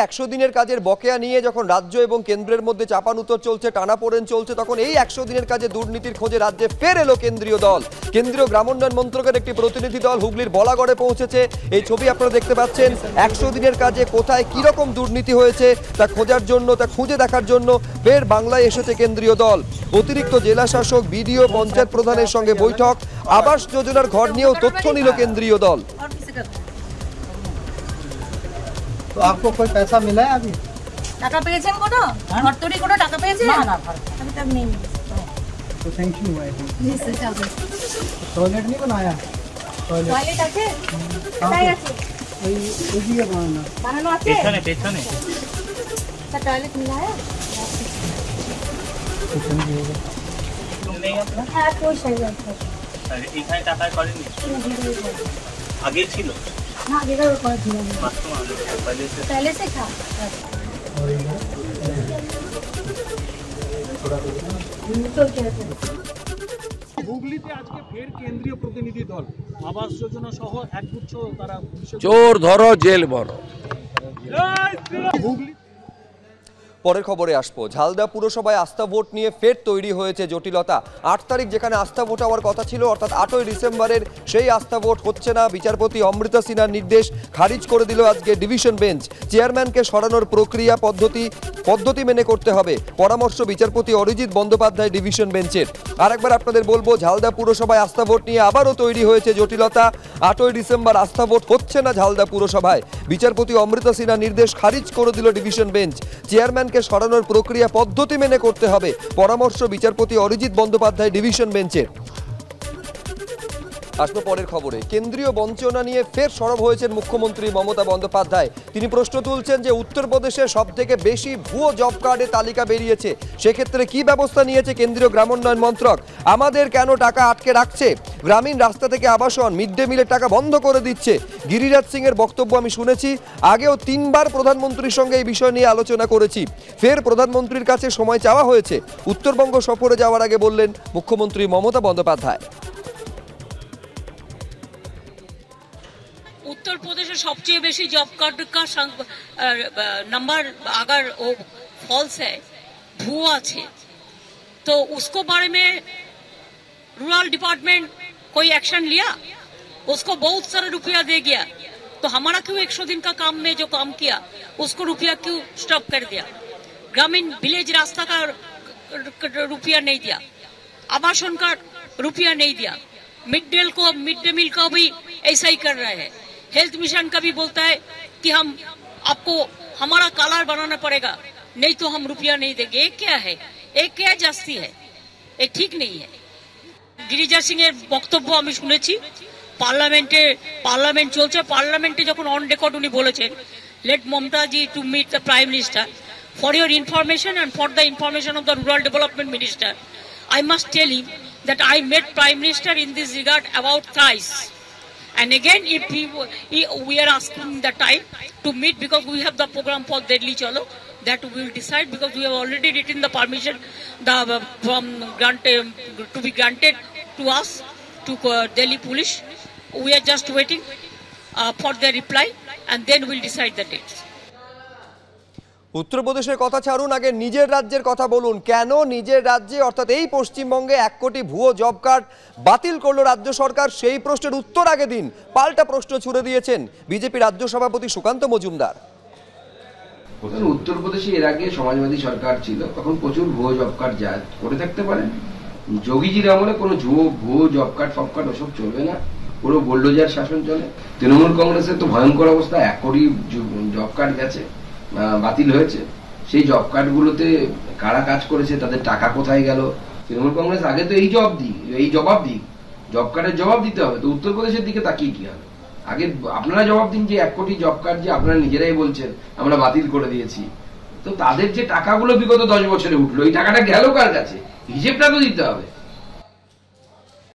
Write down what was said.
100 দিনের কাজের বকেয়া নিয়ে যখন রাজ্য এবং কেন্দ্রের মধ্যে চাপানুতর চলছে, টানাপোড়েন চলছে, তখন এই 100 দিনের কাজে দুর্নীতির খোঁজে রাজ্যে ফের এলো কেন্দ্রীয় দল। কেন্দ্রীয় গ্রামোন্নয়ন মন্ত্রকের একটি প্রতিনিধি দল হুগলির বলাগড়ে পৌঁছেছে। এই ছবি আপনারা দেখতে পাচ্ছেন। 100 দিনের কাজে কোথায় কি রকম দুর্নীতি হয়েছে তা খোঁজার জন্য, তা খুঁজে দেখার জন্য ফের বাংলায় এসেছে কেন্দ্রীয় দল। অতিরিক্ত জেলা শাসক, বিডিও, পঞ্চায়েত প্রধানের সঙ্গে বৈঠক। আবাস যোজনার ঘর নিয়েও তথ্য নিল কেন্দ্রীয় দল। तो आपको कोई पैसा मिला है अभी? টাকা পেয়েছেন কোনো? ঘর তৈরি কোনো টাকা পেয়েছেন? না না अभी तक नहीं मिला। तो थैंक यू भाई। जी सर, चलो। टॉयलेट नहीं बनाया? টয়লেট আছে? কোথায় আছে? ওই ওইদিকে বানানো। বানানো আছে? পেছনে স্যার টয়লেট मिला है? নেই আপনার? হ্যাঁ, কোই সাইজ আছে। এখানে টাকা করেনি? আগে ছিল না, আগে তো করে ছিল। पहले से था। तो क्या है? হুগলিতে আজকে ফের কেন্দ্রীয় প্রতিনিধি দল আবাস যোজনা সহ একগুচ্ছ তারা চোর ধরো জেল ভরো। হুগলি পরের খবরে আসবো। ঝালদা পুরসভায় আস্থা ভোট নিয়ে ফের তৈরি হয়েছে জটিলতা। 8 তারিখ যেখানে আস্থা ভোট হওয়ার কথা ছিল, অর্থাৎ 8ই ডিসেম্বরের সেই আস্থা ভোট হচ্ছে না। বিচারপতি অমৃতা সিনহার নির্দেশ খারিজ করে দিল আজকে ডিভিশন বেঞ্চ। চেয়ারম্যানকে সরানোর প্রক্রিয়া পদ্ধতি মেনে করতে হবে, পরামর্শ বিচারপতি অরিজিৎ বন্দ্যোপাধ্যায় ডিভিশন বেঞ্চের। আরেকবার আপনাদের বলবো, ঝালদা পুরসভায় আস্থা ভোট নিয়ে আবারও তৈরি হয়েছে জটিলতা। 8ই ডিসেম্বর আস্থা ভোট হচ্ছে না ঝালদা পুরসভায়। বিচারপতি অমৃতা সিনহার নির্দেশ খারিজ করে দিল ডিভিশন বেঞ্চ। চেয়ারম্যান সরানোর প্রক্রিয়া পদ্ধতি মেনে করতে হবে, পরামর্শ বিচারপতি অরিজিৎ বন্দ্যোপাধ্যায় ডিভিশন বেঞ্চের। আসবো পরের খবরে। কেন্দ্রীয় বঞ্চনা নিয়ে ফের সরব হয়েছেন মুখ্যমন্ত্রী মমতা বন্দ্যোপাধ্যায়। তিনি প্রশ্ন তুলছেন যে উত্তরপ্রদেশে সবথেকে বেশি ভুয়ো জব কার্ডের তালিকা বেরিয়েছে, সেক্ষেত্রে কি ব্যবস্থা নিয়েছে কেন্দ্রীয় গ্রামোন্নয়ন মন্ত্রক? আমাদের কেন টাকা আটকে রাখছে? গ্রামীণ রাস্তা থেকে আবাসন, মিড ডে মিলের টাকা বন্ধ করে দিচ্ছে। গিরিরাজ সিং এর বক্তব্য আমি শুনেছি। আগেও 3 বার প্রধানমন্ত্রীর সঙ্গে এই বিষয় নিয়ে আলোচনা করেছি। ফের প্রধানমন্ত্রীর কাছে সময় চাওয়া হয়েছে। উত্তরবঙ্গ সফরে যাওয়ার আগে বললেন মুখ্যমন্ত্রী মমতা বন্দ্যোপাধ্যায়। उत्तर प्रदेश में सबसे बेसी जॉब कार्ड का नंबर अगर वो फॉल्स है, भुआ है, तो उसको बारे में रूरल डिपार्टमेंट कोई एक्शन लिया? उसको बहुत सारा रुपया दे गया, तो हमारा क्यों 100 दिन का काम में जो काम किया उसको रुपया क्यों स्टॉप कर दिया? ग्रामीण विलेज रास्ता का रुपया नहीं दिया, आवासन का रुपया नहीं दिया, मिड डे मील को भी ऐसा ही कर रहे हैं। हेल्थ मिशन का भी बोलता है कि हम आपको हमारा कालार बनाना पड़ेगा, नहीं तो हम रुपया नहीं देंगे। एक क्या है, एक क्या जास्ती है, ये ठीक नहीं है। गिरिजा सिंह এর বক্তব্য আমি শুনেছি। পার্লামেন্ট চলছে, পার্লামেন্টে যখন অন রেকর্ড উনি বলেছেন, let Mamata ji to meet the prime minister for your information and for the information of the rural development minister, I must tell him that I met Prime Minister in this regard about thrice. And again, if we are asking the time to meet, because we have the program for Delhi Chalo, that we will decide, because we have already written the permission to be granted to us to Delhi Police. We are just waiting for their reply, and then we will decide the dates. উত্তরপ্রদেশের কথা ছাড়ুন, আগে নিজের রাজ্যের কথা বলুন। কেন নিজের রাজ্যে অর্থাৎ এই পশ্চিমবঙ্গে 1 কোটি ভুয়ো জব কার্ড বাতিল করলো রাজ্য সরকার? সেই প্রশ্নের উত্তর আগে দিন। পাল্টা প্রশ্ন ছুড়ে দিয়েছেন বিজেপি রাজ্য সভাপতি সুকান্ত মজুমদার। উত্তরপ্রদেশে এর আগে সমাজবাদী সরকার ছিল, তখন প্রচুর ভুয়ো জব কার্ড করে থাকতে পারেন। যোগীজির আমলে কোনো ভুয়ো জব কার্ড ওসব চলবে না, পুরো বোল্ডোজার শাসন চলে। তৃণমূল কংগ্রেসের তো ভয়ঙ্কর অবস্থা, 1 কোটি জব কার্ড গেছে, বাতিল হয়েছে। সেই জব কার্ড গুলোতে কারা কাজ করেছে, তাদের টাকা কোথায় গেল? তৃণমূল কংগ্রেস আগে তো এই জবাব দিক, জব কার্ডের জবাব দিতে হবে। তো উত্তরপ্রদেশের দিকে তাকিয়ে কি হবে? আগে আপনারা জবাব দিন যে 1 কোটি জব কার্ড যে আপনারা নিজেরাই বলছেন আমরা বাতিল করে দিয়েছি, তো তাদের যে টাকাগুলো বিগত 10 বছরে উঠলো, এই টাকাটা গেল কার কাছে? হিসেবটা তো দিতে হবে।